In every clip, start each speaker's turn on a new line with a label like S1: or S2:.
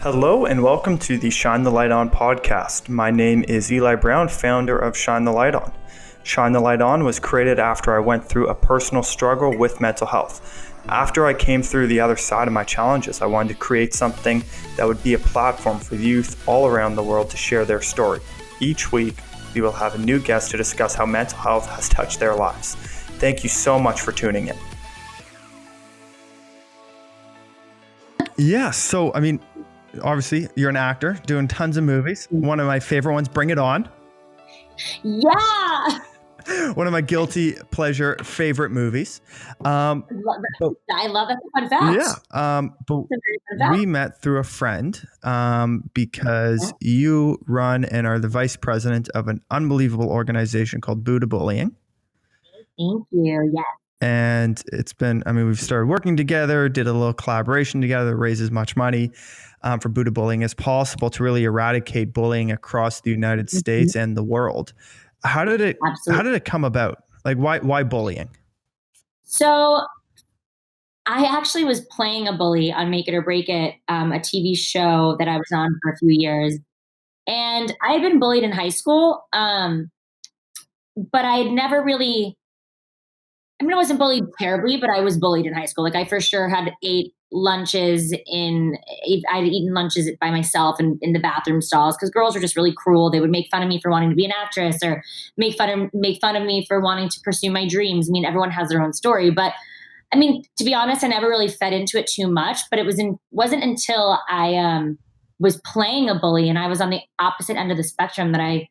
S1: Hello and welcome to the Shine the Light On podcast. My name is Eli Brown, founder of Shine the Light On. Shine the Light On was created after I went through a personal struggle with mental health. After I came through the other side of my challenges, I wanted to create something that would be a platform for youth all around the world to share their story. Each week, we will have a new guest to discuss how mental health has touched their lives. Thank you so much for tuning in. Yeah, so obviously, you're an actor doing tons of movies. One of my favorite ones, Bring It On.
S2: Yeah.
S1: One of my guilty pleasure favorite movies.
S2: I love that fun fact.
S1: Yeah. But we met through a friend because you run and are the vice president of an unbelievable organization called Buddha Bullying.
S2: Thank you. Yes.
S1: And it's been, we've started working together, did a little collaboration together, raise as much money for Buddha Bullying as possible to really eradicate bullying across the United States and the world. How did it come about? Like, why bullying?
S2: So I actually was playing a bully on Make It or Break It, a TV show that I was on for a few years. And I had been bullied in high school, but I had never really, I wasn't bullied terribly, but I was bullied in high school. Like I for sure had I'd eaten lunches by myself in the bathroom stalls because girls were just really cruel. They would make fun of me for wanting to be an actress or make fun of me for wanting to pursue my dreams. Everyone has their own story, but to be honest, I never really fed into it too much, but it wasn't until I was playing a bully and I was on the opposite end of the spectrum that I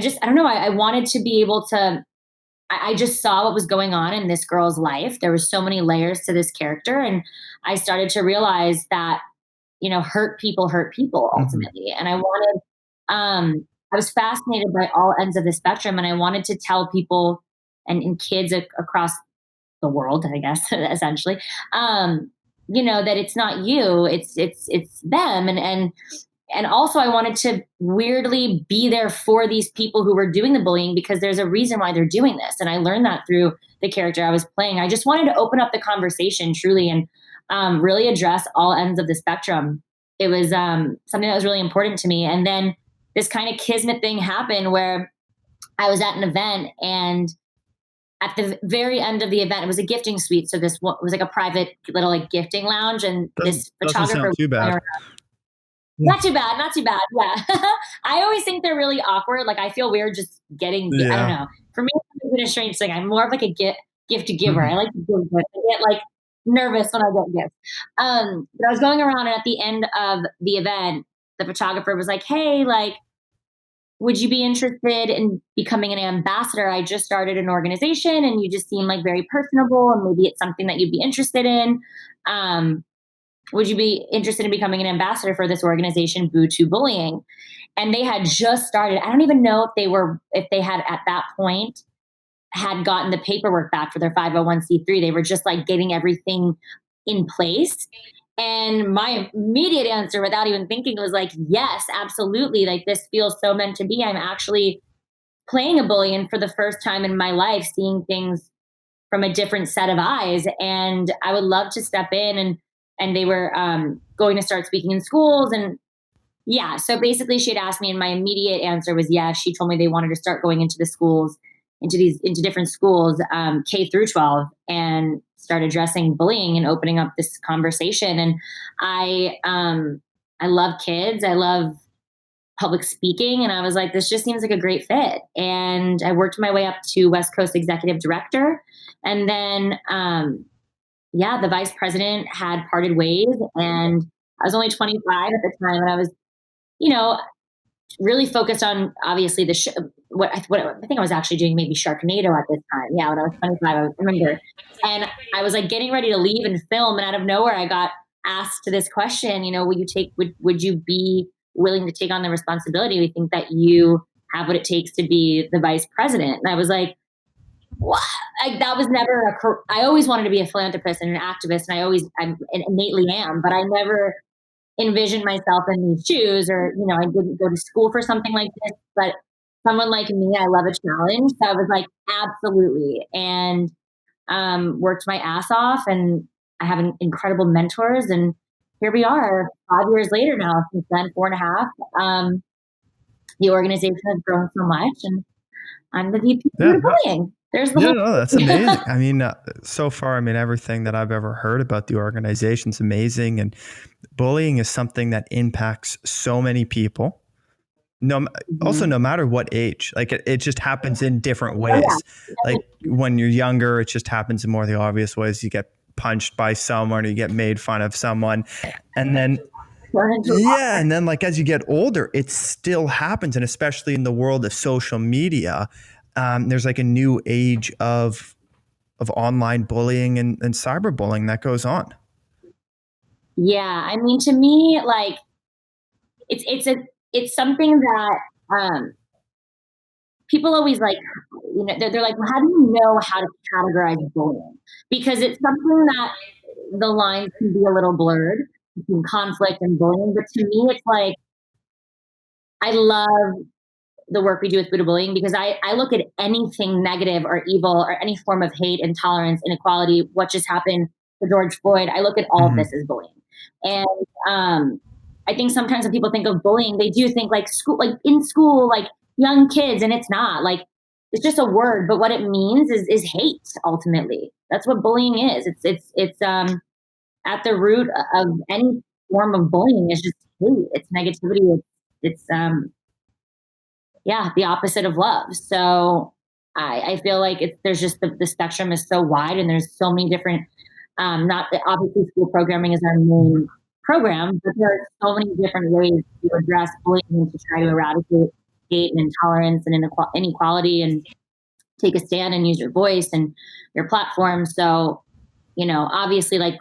S2: don't know. I wanted to be able to, I just saw what was going on in this girl's life. There were so many layers to this character. And I started to realize that, hurt people ultimately. And I was fascinated by all ends of the spectrum. And I wanted to tell people and kids across the world, I guess, essentially, that it's not you, it's them. And also I wanted to weirdly be there for these people who were doing the bullying because there's a reason why they're doing this. And I learned that through the character I was playing. I just wanted to open up the conversation truly and really address all ends of the spectrum. It was something that was really important to me. And then this kind of kismet thing happened where I was at an event and at the very end of the event, it was a gifting suite. So this was like a private little gifting lounge and this photographer.
S1: Too bad.
S2: Not too bad. Yeah. I always think they're really awkward. Like I feel weird just getting, I don't know. For me, it's been a strange thing. I'm more of like a gift giver. I like to give gifts. I get like nervous when I get gifts. But I was going around and at the end of the event, the photographer was like, hey, like, would you be interested in becoming an ambassador? I just started an organization and you just seem like very personable and maybe it's something that you'd be interested in. Would you be interested in becoming an ambassador for this organization, Buddha Bullying? And they had just started. I don't even know if they had at that point had gotten the paperwork back for their 501c3. They were just like getting everything in place. And my immediate answer without even thinking was like, yes, absolutely. Like this feels so meant to be. I'm actually playing a bully and for the first time in my life, seeing things from a different set of eyes. And I would love to step in and they were going to start speaking in schools. And yeah, so basically she had asked me and my immediate answer was yes. She told me they wanted to start going into the schools, into different schools, K through 12 and start addressing bullying and opening up this conversation. And I love kids. I love public speaking. And I was like, this just seems like a great fit. And I worked my way up to West Coast Executive Director. And then, the vice president had parted ways and I was only 25 at the time. And I was, really focused on obviously what I think I was actually doing maybe Sharknado at this time. Yeah. When I was 25, I remember. And I was like getting ready to leave and film. And out of nowhere, I got asked this question, would you be willing to take on the responsibility? We think that you have what it takes to be the vice president. And I was like, what? That was never I always wanted to be a philanthropist and an activist, and I innately am, but I never envisioned myself in these shoes, or I didn't go to school for something like this. But someone like me, I love a challenge, so I was like, absolutely, and worked my ass off, and I have incredible mentors, and here we are 5 years later now, since then, 4.5. The organization has grown so much, and I'm the VP of bullying. There's the
S1: Yeah,
S2: whole
S1: no, that's amazing. I mean, so far, I mean, everything that I've ever heard about the organization is amazing. And bullying is something that impacts so many people. Also, no matter what age, like it just happens in different ways. Like when you're younger, it just happens in more of the obvious ways. You get punched by someone or you get made fun of someone. And then, and then like as you get older, it still happens. And especially in the world of social media, there's like a new age of online bullying and cyberbullying that goes on.
S2: Yeah, I mean, to me, like it's something that people always like, they're like, well, how do you know how to categorize bullying? Because it's something that the lines can be a little blurred between conflict and bullying. But to me, it's like, I love the work we do with Buddha bullying because I look at anything negative or evil or any form of hate, intolerance, inequality, what just happened to George Floyd. I look at all of this as bullying. And I think sometimes when people think of bullying, they do think like school, like in school, like young kids, and it's not. Like it's just a word, but what it means is hate. Ultimately, that's what bullying is. It's at the root of any form of bullying is just hate. It's negativity. It's the opposite of love. So I feel like there's just the spectrum is so wide, and there's so many different. Not that obviously school programming is our main program, but there are so many different ways to address bullying and to try to eradicate hate and intolerance and inequality, and take a stand and use your voice and your platform. So, obviously, like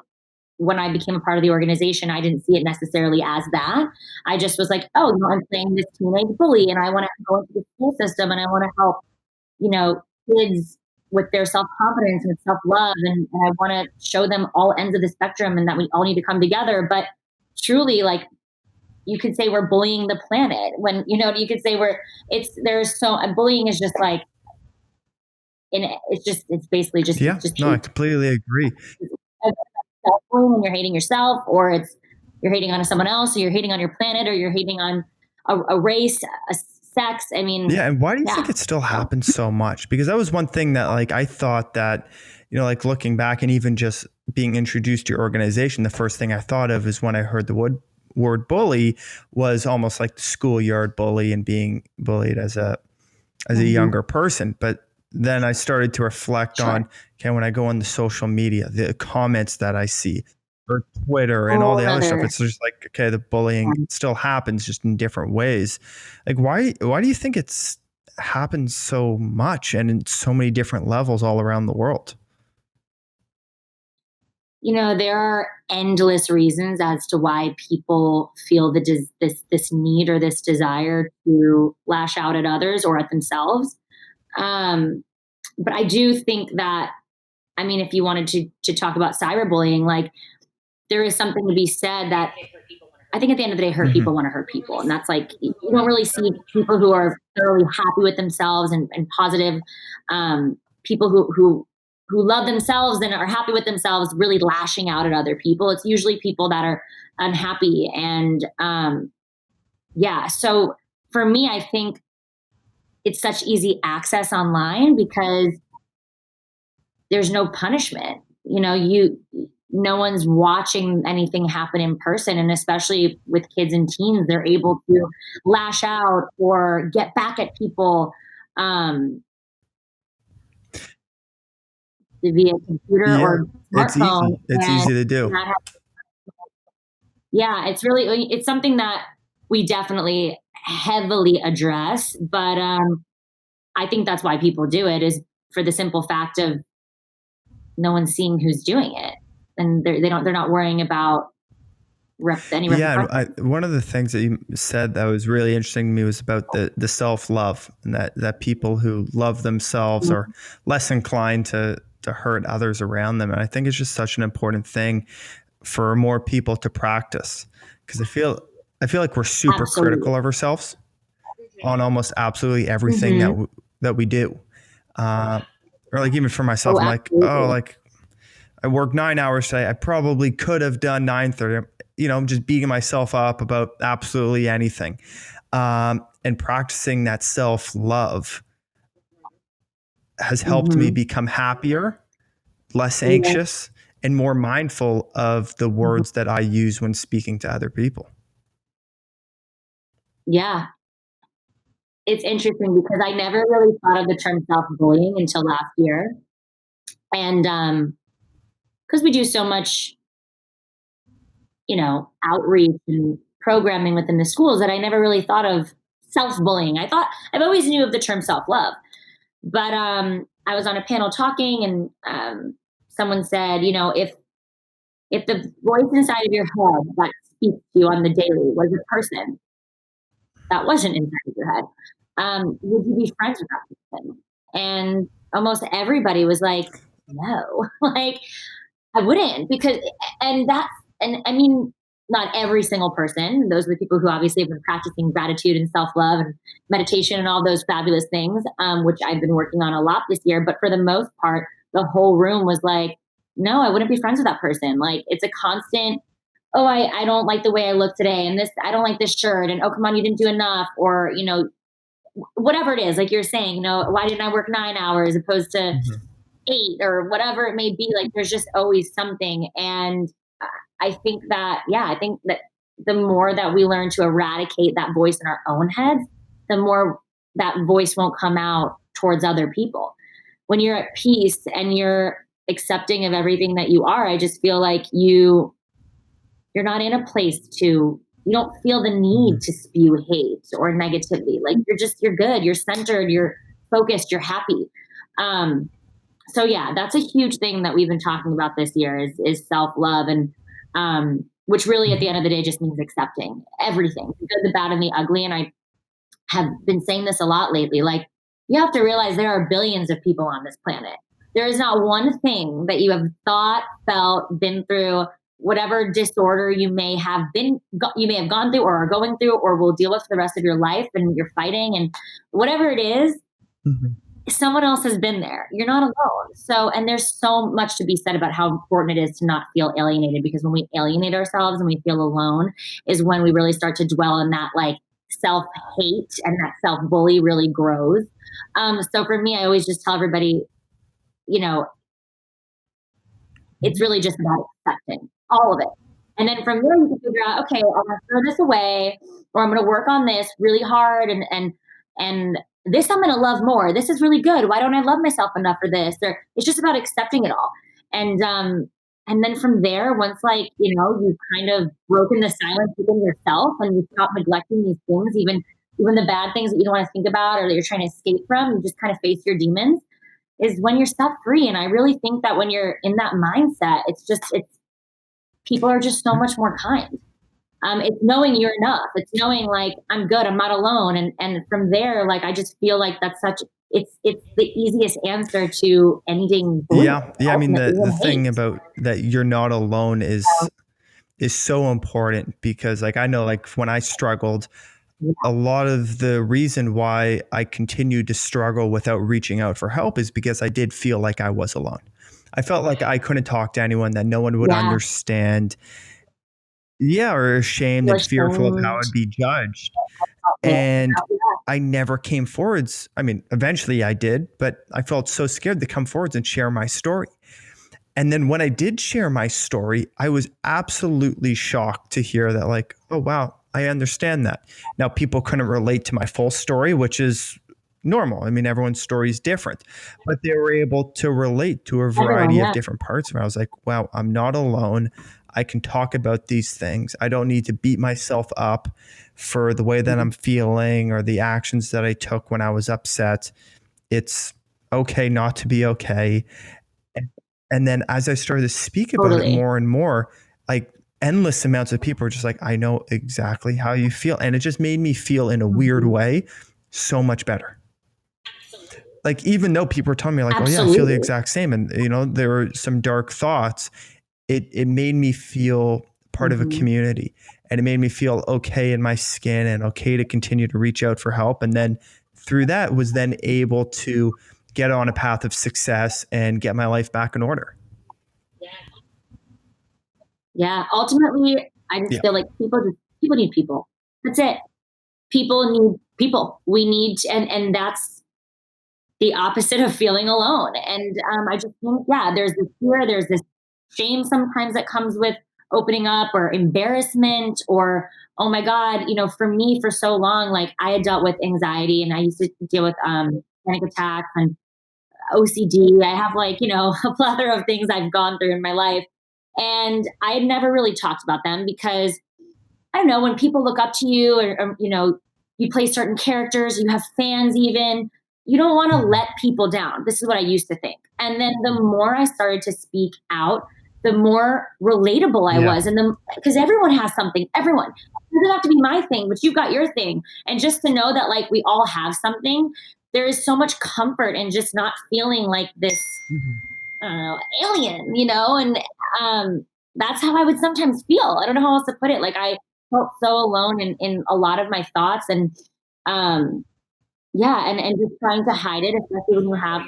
S2: when I became a part of the organization, I didn't see it necessarily as that. I just was like, oh, I'm playing this teenage bully, and I want to go into the school system, and I want to help, kids with their self-confidence and self-love. And I want to show them all ends of the spectrum and that we all need to come together. But truly, like, you could say we're bullying the planet when, you could say bullying is just like, it's basically just,
S1: I completely agree.
S2: When you're hating yourself, or you're hating on someone else, or you're hating on your planet, or you're hating on a race, a sex. I mean,
S1: and why do you think it still happens so much? Because that was one thing that like I thought that, like looking back and even just being introduced to your organization, the first thing I thought of is when I heard the word bully was almost like the schoolyard bully and being bullied as a younger person. But then I started to reflect on, okay, when I go on the social media, the comments that I see, or Twitter and all the other stuff, it's just like, okay, the bullying still happens just in different ways. Like, why do you think it's happens so much and in so many different levels all around the world?
S2: There are endless reasons as to why people feel this need or this desire to lash out at others or at themselves. But I do think that, I mean, if you wanted to talk about cyberbullying, like there is something to be said that I think at the end of the day, hurt people want to hurt people. And that's like, you don't really see people who are thoroughly happy with themselves and positive, people who love themselves and are happy with themselves really lashing out at other people. It's usually people that are unhappy. And so for me, I think it's such easy access online because there's no punishment. No one's watching anything happen in person. And especially with kids and teens, they're able to lash out or get back at people via computer or smartphone.
S1: It's easy to do.
S2: It's something that we definitely heavily address, but I think that's why people do it, is for the simple fact of no one's seeing who's doing it, and they're not worrying about any repercussions.
S1: One of the things that you said that was really interesting to me was about the self-love, and that people who love themselves are less inclined to hurt others around them. And I think it's just such an important thing for more people to practice, because I feel like we're super critical of ourselves on almost absolutely everything that we do. Or like even for myself, I'm like, I work 9 hours today. I probably could have done 9:30. just beating myself up about absolutely anything. And practicing that self-love has helped me become happier, less anxious, and more mindful of the words that I use when speaking to other people.
S2: Yeah. It's interesting because I never really thought of the term self-bullying until last year. And because we do so much, outreach and programming within the schools, that I never really thought of self-bullying. I've always knew of the term self-love. But I was on a panel talking, and someone said, if the voice inside of your head that speaks to you on the daily was a person that wasn't inside of your head, would you be friends with that person? And almost everybody was like, no, like I wouldn't, because, and I mean, not every single person. Those are the people who obviously have been practicing gratitude and self love and meditation and all those fabulous things, which I've been working on a lot this year. But for the most part, the whole room was like, no, I wouldn't be friends with that person. Like, it's a constant, oh, I don't like the way I look today, and this, I don't like this shirt, and oh, come on, you didn't do enough, or, whatever it is, like you're saying, why didn't I work 9 hours opposed to 8, or whatever it may be? Like, there's just always something. And I think that, the more that we learn to eradicate that voice in our own heads, the more that voice won't come out towards other people. When you're at peace and you're accepting of everything that you are, I just feel like you're not in a place to, you don't feel the need to spew hate or negativity. Like, you're good, you're centered, you're focused, you're happy. So yeah, that's a huge thing that we've been talking about this year is self-love. And, which really at the end of the day just means accepting everything, the good, the bad, and the ugly. And I have been saying this a lot lately. Like, you have to realize there are billions of people on this planet. There is not one thing that you have thought, felt, been through, whatever disorder you may have gone through or are going through or will deal with for the rest of your life, and you're fighting, and whatever it is, someone else has been there. You're not alone. So, and there's so much to be said about how important it is to not feel alienated, because when we alienate ourselves and we feel alone is when we really start to dwell in that like self-hate, and that self-bully really grows. So for me, I always just tell everybody, it's really just about accepting all of it. And then from there, you can figure out, okay, I'm going to throw this away, or I'm going to work on this really hard. And this I'm going to love more. This is really good. Why don't I love myself enough for this? Or it's just about accepting it all. And then from there, once you've kind of broken the silence within yourself, and you stop neglecting these things, even the bad things that you don't want to think about or that you're trying to escape from, you just kind of face your demons, is when you're set free. And I really think that when you're in that mindset, it's people are just so much more kind. It's knowing you're enough. It's knowing like, I'm good, I'm not alone. And from there, like, I just feel like that's it's the easiest answer to ending bullying.
S1: Yeah. I mean, the thing about that you're not alone is so important, because like, I know, like, when I struggled, a lot of the reason why I continued to struggle without reaching out for help is because I did feel like I was alone. I felt like I couldn't talk to anyone, that no one would understand. Yeah, or ashamed and fearful of how I'd be judged. And I never came forwards. I mean, eventually I did, but I felt so scared to come forwards and share my story. And then when I did share my story, I was absolutely shocked to hear that, like, oh, wow, I understand that. Now, people couldn't relate to my full story, which is normal. I mean, everyone's story is different, but they were able to relate to a variety of different parts where I was like, wow, I'm not alone. I can talk about these things. I don't need to beat myself up for the way that I'm feeling or the actions that I took when I was upset. It's okay not to be okay. And then as I started to speak about it more and more, like, endless amounts of people are just like, I know exactly how you feel. And it just made me feel, in a weird way, so much better. Like, even though people were telling me like, oh yeah, I feel the exact same. And there were some dark thoughts. It made me feel part of a community, and it made me feel okay in my skin and okay to continue to reach out for help. And then through that was then able to get on a path of success and get my life back in order.
S2: Yeah. Ultimately, I just feel like people need people. That's it. People need people. We need, and that's the opposite of feeling alone. And I just think, yeah, there's this fear, there's this shame sometimes that comes with opening up, or embarrassment, or oh my God, for me for so long, like I had dealt with anxiety, and I used to deal with panic attacks and OCD. I have like, a plethora of things I've gone through in my life. And I had never really talked about them because I don't know, when people look up to you, or you play certain characters, you have fans even, you don't want to let people down. This is what I used to think. And then the more I started to speak out, the more relatable I was. And then, because everyone has something, everyone. It doesn't have to be my thing, but you've got your thing. And just to know that like we all have something, there is so much comfort in just not feeling like this, I don't know, alien, and that's how I would sometimes feel. I don't know how else to put it. Like I felt so alone in a lot of my thoughts, and yeah, and just trying to hide it, especially when you have,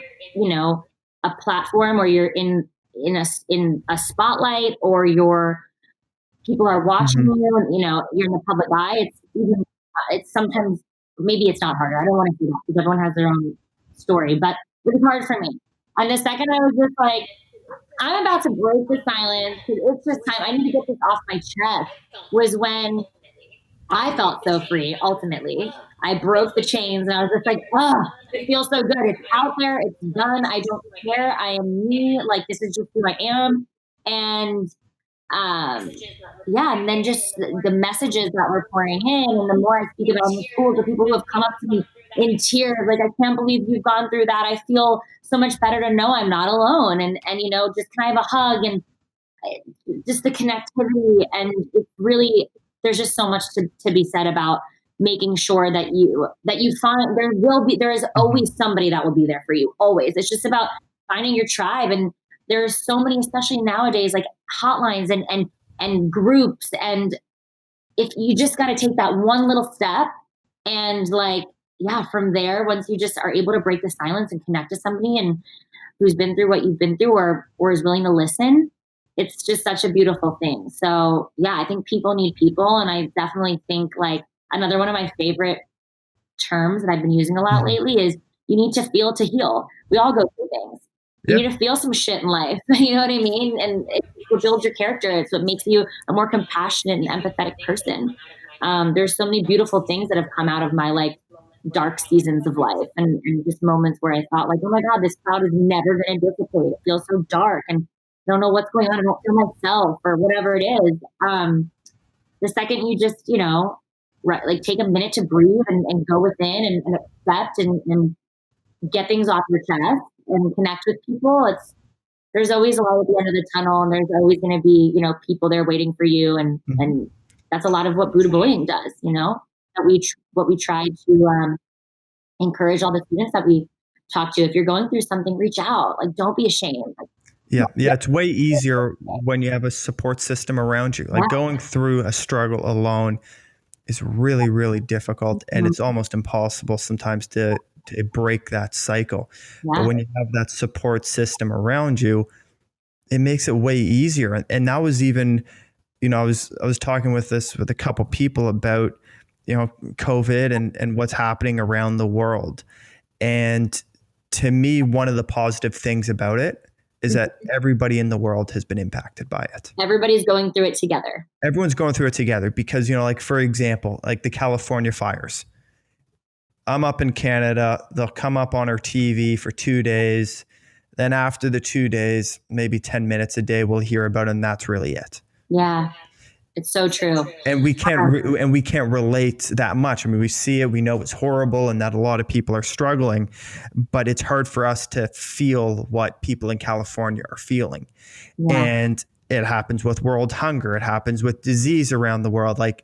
S2: a platform, or you're in a spotlight, or people are watching you, and you're in the public eye. It's sometimes, maybe it's not harder. I don't want to do that because everyone has their own story, but it was hard for me. And the second I was just like, I'm about to break the silence, because it's just time. I need to get this off my chest, was when I felt so free. Ultimately, I broke the chains, and I was just like, oh, it feels so good. It's out there. It's done. I don't care. I am me. Like, this is just who I am. And yeah, and then just the messages that were pouring in, and the more I speak about in the schools, the people who have come up to me in tears, like, I can't believe you've gone through that. I feel so much better to know I'm not alone. And just can I have a hug, and just the connectivity. And it's really, there's just so much to be said about making sure that you find, there is always somebody that will be there for you. Always. It's just about finding your tribe. And there's so many, especially nowadays, like hotlines and groups. And if you just got to take that one little step, and like, yeah, from there, once you just are able to break the silence and connect to somebody and who's been through what you've been through, or is willing to listen, it's just such a beautiful thing. So yeah, I think people need people. And I definitely think, like, another one of my favorite terms that I've been using a lot lately is, you need to feel to heal. We all go through things. You need to feel some shit in life. You know what I mean? And it builds your character. It's what makes you a more compassionate and empathetic person. There's so many beautiful things that have come out of my like dark seasons of life, and just moments where I thought like, oh my God, this cloud is never going to dissipate. It feels so dark, and I don't know what's going on. I don't feel myself, or whatever it is. The second you just, like take a minute to breathe, and go within, and accept, and get things off your chest, and connect with people, there's always a light at the end of the tunnel, and there's always going to be, people there waiting for you. And that's a lot of what Buddha Bullying does, what we try to encourage all the students that we talk to. If you're going through something, reach out. Like, don't be ashamed.
S1: Yeah. It's way easier when you have a support system around you. Like, going through a struggle alone is really, really difficult, and it's almost impossible sometimes to break that cycle. But when you have that support system around you, it makes it way easier. And that was even, I was talking with a couple people about, COVID and what's happening around the world. And to me, one of the positive things about it is that everybody in the world has been impacted by it.
S2: Everybody's going through it together.
S1: Everyone's going through it together because, like, for example, like the California fires. I'm up in Canada. They'll come up on our TV for 2 days. Then after the 2 days, maybe 10 minutes a day, we'll hear about it, and that's really it.
S2: Yeah, it's so true.
S1: And we can't relate that much. I mean, we see it, we know it's horrible, and that a lot of people are struggling, but it's hard for us to feel what people in California are feeling. Yeah. And it happens with world hunger. It happens with disease around the world. Like,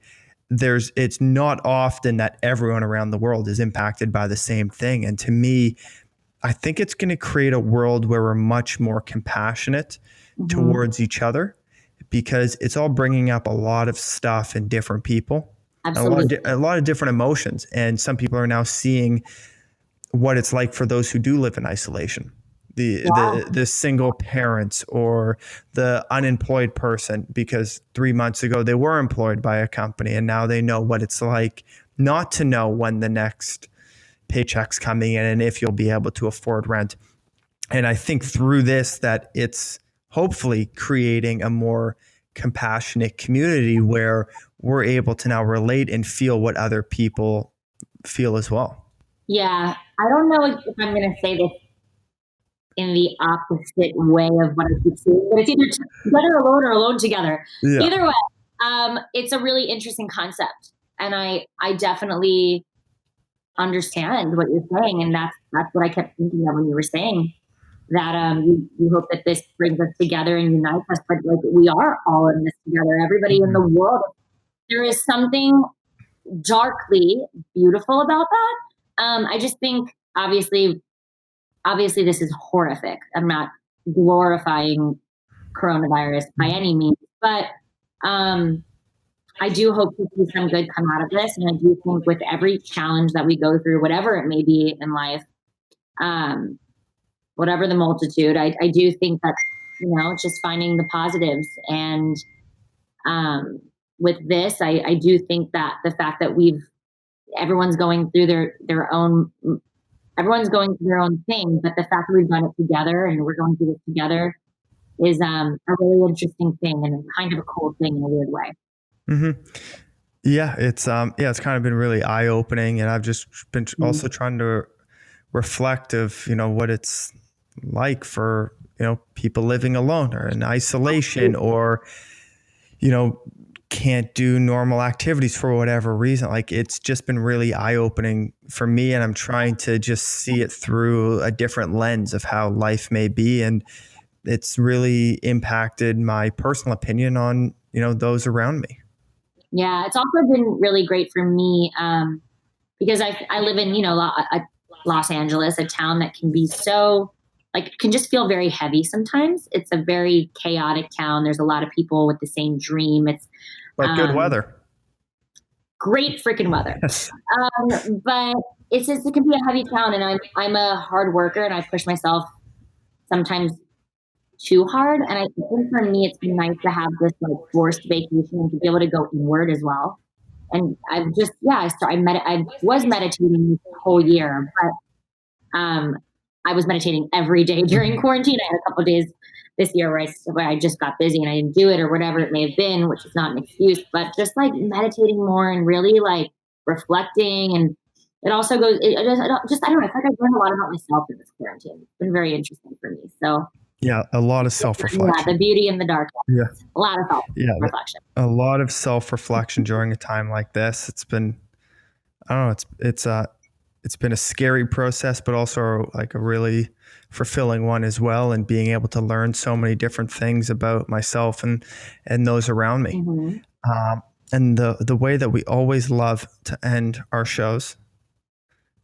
S1: it's not often that everyone around the world is impacted by the same thing. And to me, I think it's going to create a world where we're much more compassionate towards each other, because it's all bringing up a lot of stuff in different people,
S2: Absolutely.
S1: a lot of different emotions. And some people are now seeing what it's like for those who do live in isolation. the single parents or the unemployed person, because 3 months ago they were employed by a company and now they know what it's like not to know when the next paycheck's coming in and if you'll be able to afford rent. And I think through this that it's hopefully creating a more compassionate community where we're able to now relate and feel what other people feel as well.
S2: Yeah. I don't know if I'm going to say this in the opposite way of what I keep saying, but it's either together alone or alone together. Yeah. Either way, it's a really interesting concept. And I definitely understand what you're saying. And that's what I kept thinking of when you were saying that you hope that this brings us together and unites us, but like we are all in this together, everybody in the world. There is something darkly beautiful about that. I just think obviously this is horrific. I'm not glorifying coronavirus by any means, but I do hope to see some good come out of this. And I do think with every challenge that we go through, whatever it may be in life, whatever the multitude, I do think that, it's just finding the positives. And with this, I do think that the fact that everyone's going through their own thing, but the fact that we've done it together and we're going through this together is a really interesting thing and kind of a cool thing in a weird way.
S1: Mm-hmm. Yeah, it's kind of been really eye-opening, and I've just been also trying to reflect of what it's like for people living alone or in isolation or can't do normal activities for whatever reason. Like, it's just been really eye-opening for me, and I'm trying to just see it through a different lens of how life may be, and it's really impacted my personal opinion on those around me.
S2: Yeah, it's also been really great for me because I live in Los Angeles, a town that can be so can just feel very heavy sometimes. It's a very chaotic town. There's a lot of people with the same dream. It's
S1: good weather.
S2: Great freaking weather. But it can be a heavy town, and I'm a hard worker, and I push myself sometimes too hard. And I think for me, it's been nice to have this forced vacation and to be able to go inward as well. And I've just, I was meditating this whole year, but I was meditating every day during quarantine. I had a couple of days this year where I just got busy and I didn't do it or whatever it may have been, which is not an excuse, but just meditating more and really reflecting. And it also goes, I don't know, I feel like I've learned a lot about myself in this quarantine. It's been very interesting for me. So
S1: yeah, a lot of self-reflection.
S2: Yeah, the beauty in the dark. Yeah. A lot of self-reflection.
S1: A lot of self-reflection during a time like this. It's been, I don't know, it's been a scary process, but also a really fulfilling one as well. And being able to learn so many different things about myself and those around me. Mm-hmm. And the way that we always love to end our shows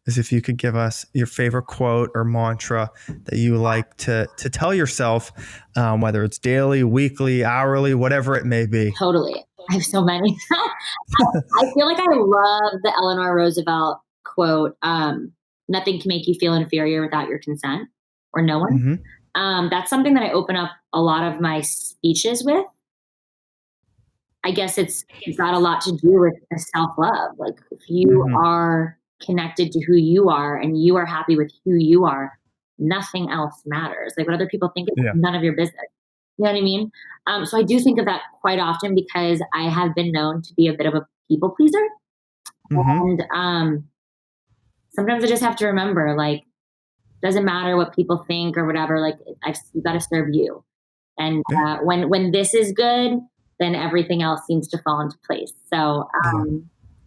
S1: is if you could give us your favorite quote or mantra that you like to tell yourself, whether it's daily, weekly, hourly, whatever it may be.
S2: Totally. I have so many. I feel like I love the Eleanor Roosevelt quote, nothing can make you feel inferior without your consent, or no one. Mm-hmm. That's something that I open up a lot of my speeches with. I guess it's got a lot to do with self-love. If you are connected to who you are and you are happy with who you are, nothing else matters. What other people think is none of your business. You know what I mean? So I do think of that quite often because I have been known to be a bit of a people pleaser. Mm-hmm. And sometimes I just have to remember, doesn't matter what people think or whatever, you've got to serve you. And when this is good, then everything else seems to fall into place. So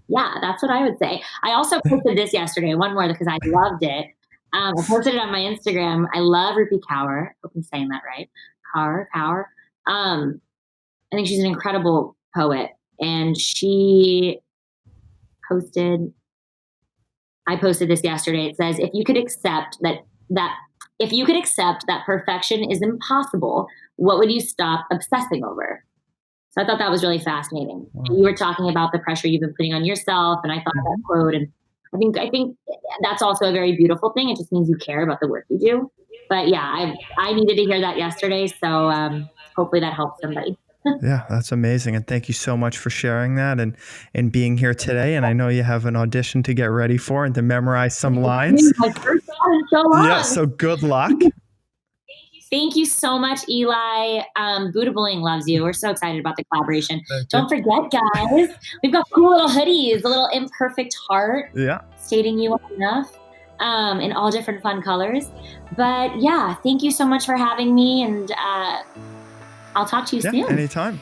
S2: yeah, that's what I would say. I also posted this yesterday, one more because I loved it. I posted it on my Instagram. I love Rupi Kaur. I hope I'm saying that right. Kaur. I think she's an incredible poet. And I posted this yesterday. It says, if you could accept that perfection is impossible, what would you stop obsessing over? So I thought that was really fascinating. Wow. You were talking about the pressure you've been putting on yourself, and I thought of that quote, and I think that's also a very beautiful thing. It just means you care about the work you do. but yeah, I needed to hear that yesterday. So hopefully that helps somebody.
S1: Yeah, that's amazing. And thank you so much for sharing that and being here today. And I know you have an audition to get ready for and to memorize some lines.
S2: My first one in so long.
S1: Yeah, so good luck.
S2: Thank you so much, Eli. Buddha Bullying loves you. We're so excited about the collaboration. Don't forget, guys, we've got cool little hoodies, a little imperfect heart stating you are enough, in all different fun colors. But yeah, thank you so much for having me, and I'll talk to you soon.
S1: Anytime.